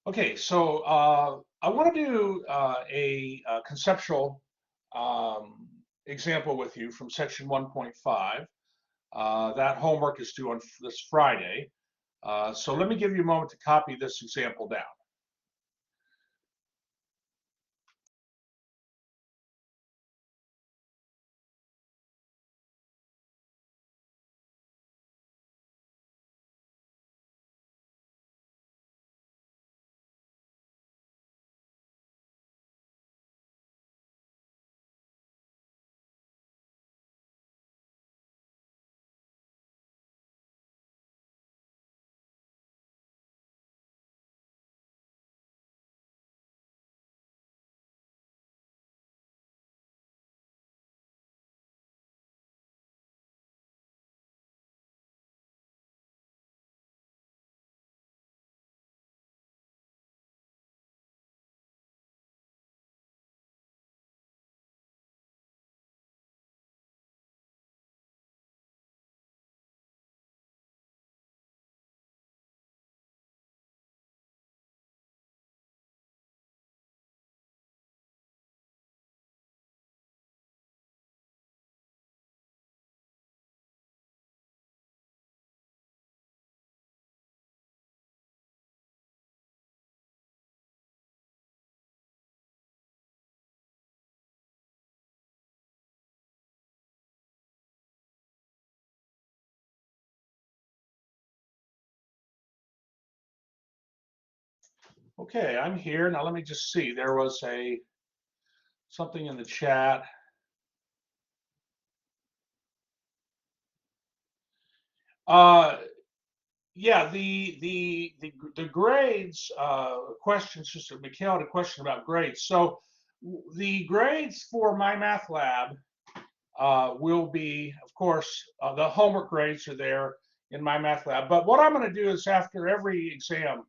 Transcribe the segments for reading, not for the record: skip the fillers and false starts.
Okay, so I want to do a conceptual um, example with you from section 1.5. That homework is due on this Friday. So let me give you a moment to copy this example down. Okay, I'm here. Now let me just see. There was something in the chat. Uh, yeah, the grades questions. Just Mikhail had a question about grades. So the grades for my math lab will be, of course, the homework grades are there in my math lab. But what I'm going to do is after every exam,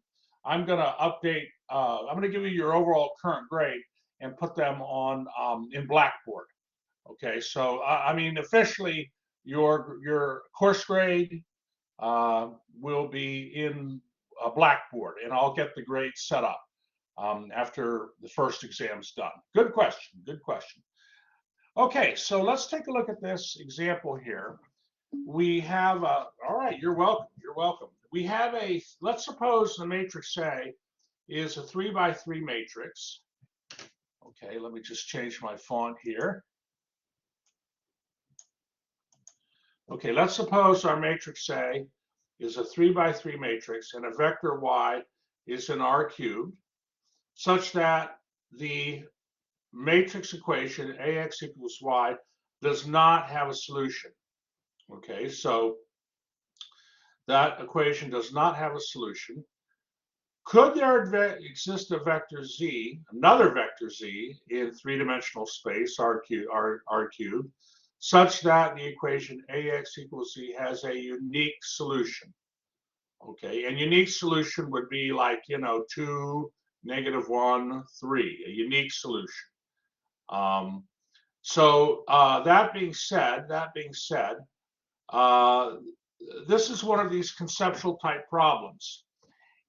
I'm going to update, I'm going to give you your overall current grade and put them on in Blackboard. Okay, so I mean, officially, your course grade will be in a Blackboard, and I'll get the grades set up after the first exam's done. Good question, good question. Okay, so let's take a look at this example here. We have all right, you're welcome, you're welcome. We have let's suppose the matrix A is a 3 by 3 matrix. Okay, let me just change my font here. Okay, let's suppose our matrix A is a 3 by 3 matrix and a vector Y is an R cubed, such that the matrix equation AX equals Y does not have a solution. Okay, so that equation does not have a solution. Could there exist a vector z, another vector z, in three-dimensional space, R cubed, such that the equation AX equals z has a unique solution? Okay, and unique solution would be like, 2, -1, 3, a unique solution. So that being said, uh, this is one of these conceptual type problems.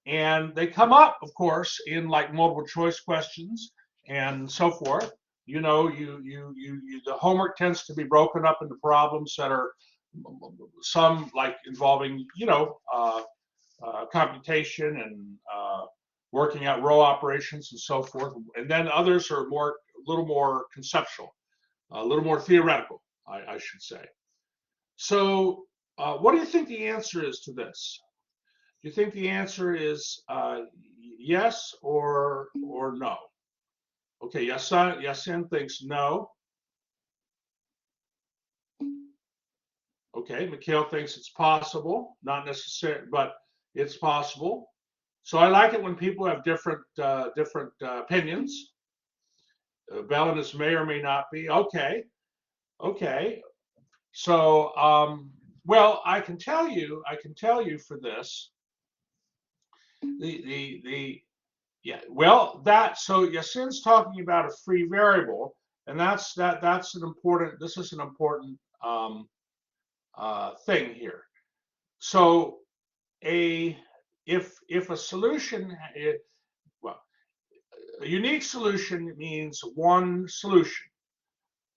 And they come up, of course, in like multiple choice questions and so forth. The homework tends to be broken up into problems that are some like involving, computation and working out row operations and so forth. And then others are a little more conceptual, a little more theoretical, I should say. So what do you think the answer is to this? Do you think the answer is yes or no? Okay, Yasin thinks no. Okay, Mikhail thinks it's possible, not necessary, but it's possible. So I like it when people have different opinions. Belinus may or may not be. Okay, okay. So well, I can tell you for this, the yeah, well, so Yasin's talking about a free variable, and that's an important. This is an important thing here. So if a solution, a unique solution means one solution.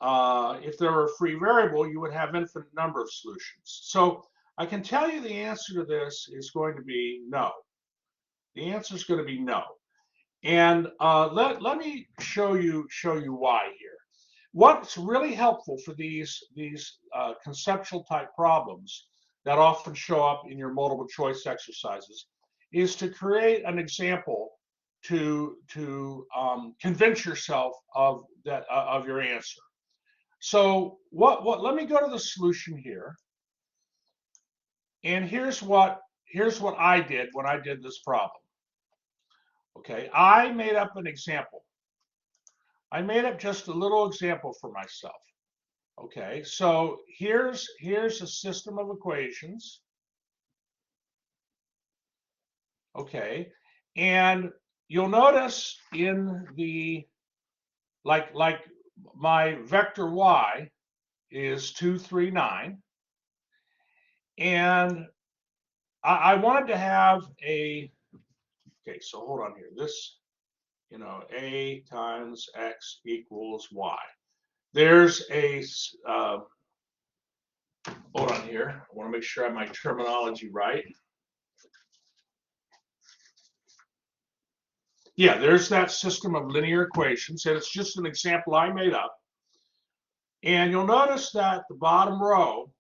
If there were a free variable, you would have infinite number of solutions. So I can tell you the answer to this is going to be no. The answer is going to be no. And let me show you why here. What's really helpful for these conceptual type problems that often show up in your multiple choice exercises is to create an example to convince yourself of that of your answer. So let me go to the solution here, and here's what I did when I did this problem. Okay, I made up an example. I made up just a little example for myself. Okay, so here's a system of equations. Okay, and you'll notice in the like my vector y is 2, 3, 9, and I wanted to have a, okay, so hold on here. This, a times x equals y. There's a, hold on here. I want to make sure I have my terminology right. Yeah, there's that system of linear equations, and it's just an example I made up. And you'll notice that the bottom row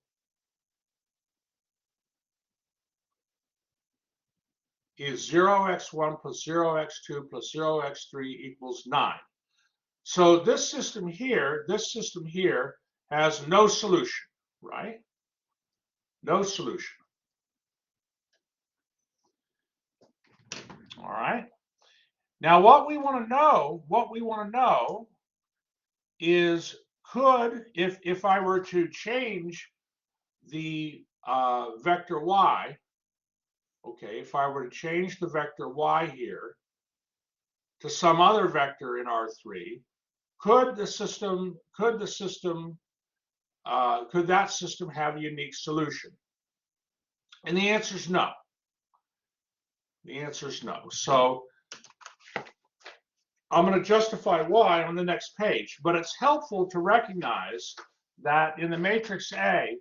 is 0x1 plus 0x2 plus 0x3 equals 9. So this system here has no solution, right? No solution. All right. Now what we want to know is, could, if I were to change the vector y, okay, if I were to change the vector y here to some other vector in R3, could that system have a unique solution? And the answer is no. The answer is no. So I'm going to justify why on the next page, but it's helpful to recognize that in the matrix A,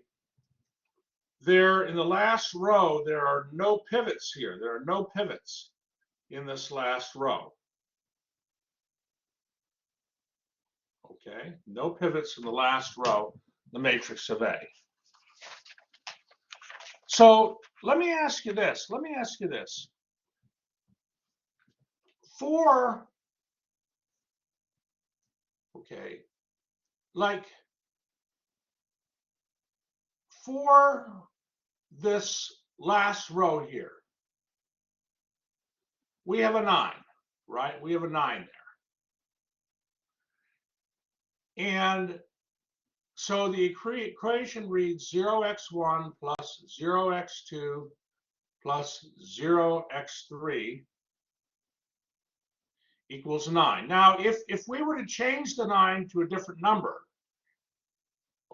there in the last row, there are no pivots here. There are no pivots in this last row. Okay, no pivots in the last row, the matrix of A. So let me ask you this. For, okay, like for this last row here, we have a 9, right? We have a 9 there. And so the equation reads 0x1 plus 0x2 plus 0x3 equals 9. Now, if we were to change the 9 to a different number,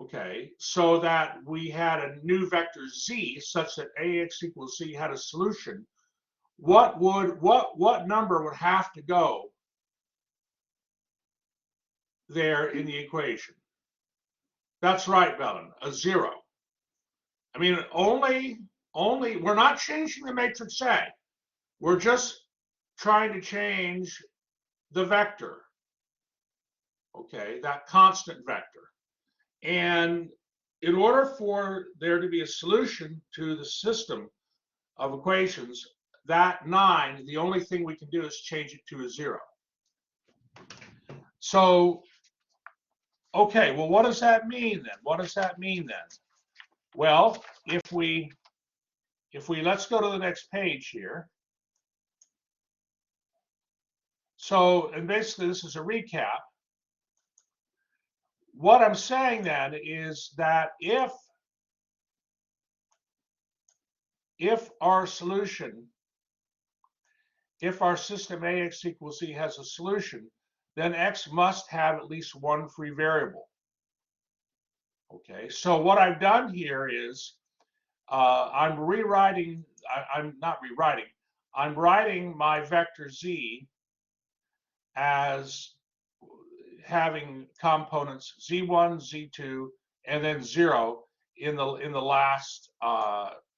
okay, so that we had a new vector z such that ax equals z had a solution, what number would have to go there in the equation? That's right, Belen, a 0. I mean, only we're not changing the matrix A. We're just trying to change the vector, okay, that constant vector. And in order for there to be a solution to the system of equations, that 9, the only thing we can do is change it to a 0. So, okay, well, what does that mean then? Well, if we let's go to the next page here. So, and basically this is a recap. What I'm saying then is that if our solution, if our system ax equals z has a solution, then x must have at least one free variable. Okay, so what I've done here is I'm writing my vector z as having components Z1, Z2, and then 0 in the last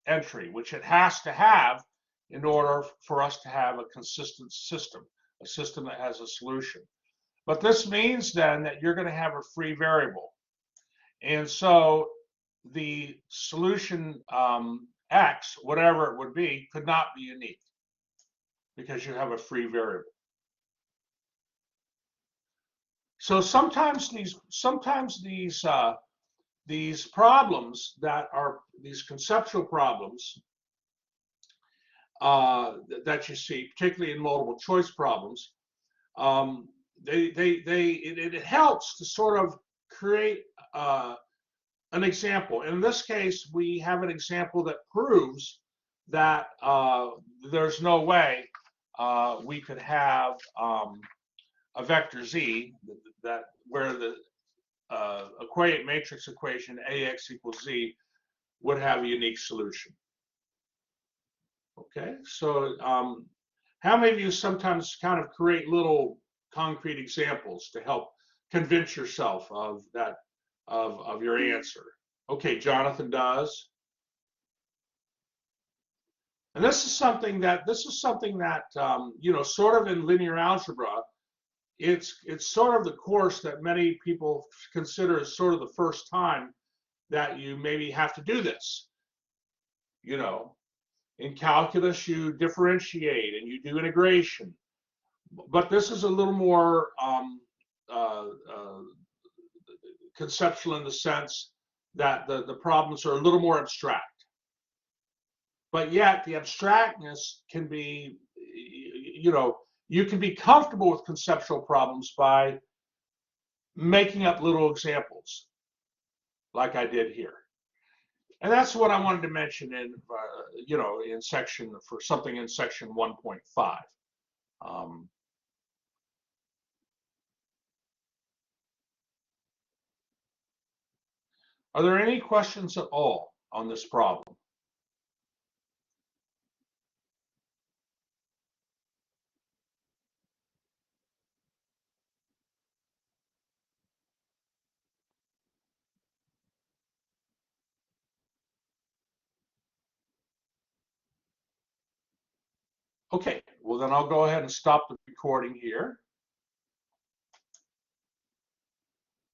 entry, which it has to have in order for us to have a consistent system, a system that has a solution. But this means then that you're going to have a free variable. And so the solution X, whatever it would be, could not be unique because you have a free variable. So sometimes these problems that are these conceptual problems that you see, particularly in multiple choice problems, it helps to sort of create an example. In this case, we have an example that proves that there's no way we could have a vector z that where the equate matrix equation AX equals Z would have a unique solution. Okay, so how many of you sometimes kind of create little concrete examples to help convince yourself of that, of your answer? Okay, Jonathan does. And this is something that you know, sort of in linear algebra, it's sort of the course that many people consider as sort of the first time that you maybe have to do this. You know, in calculus, you differentiate and you do integration, but this is a little more conceptual in the sense that the problems are a little more abstract. But yet the abstractness can be, you know, you can be comfortable with conceptual problems by making up little examples like I did here. And that's what I wanted to mention in, you know, in section, for something in section 1.5. Are there any questions at all on this problem? Okay, well then I'll go ahead and stop the recording here.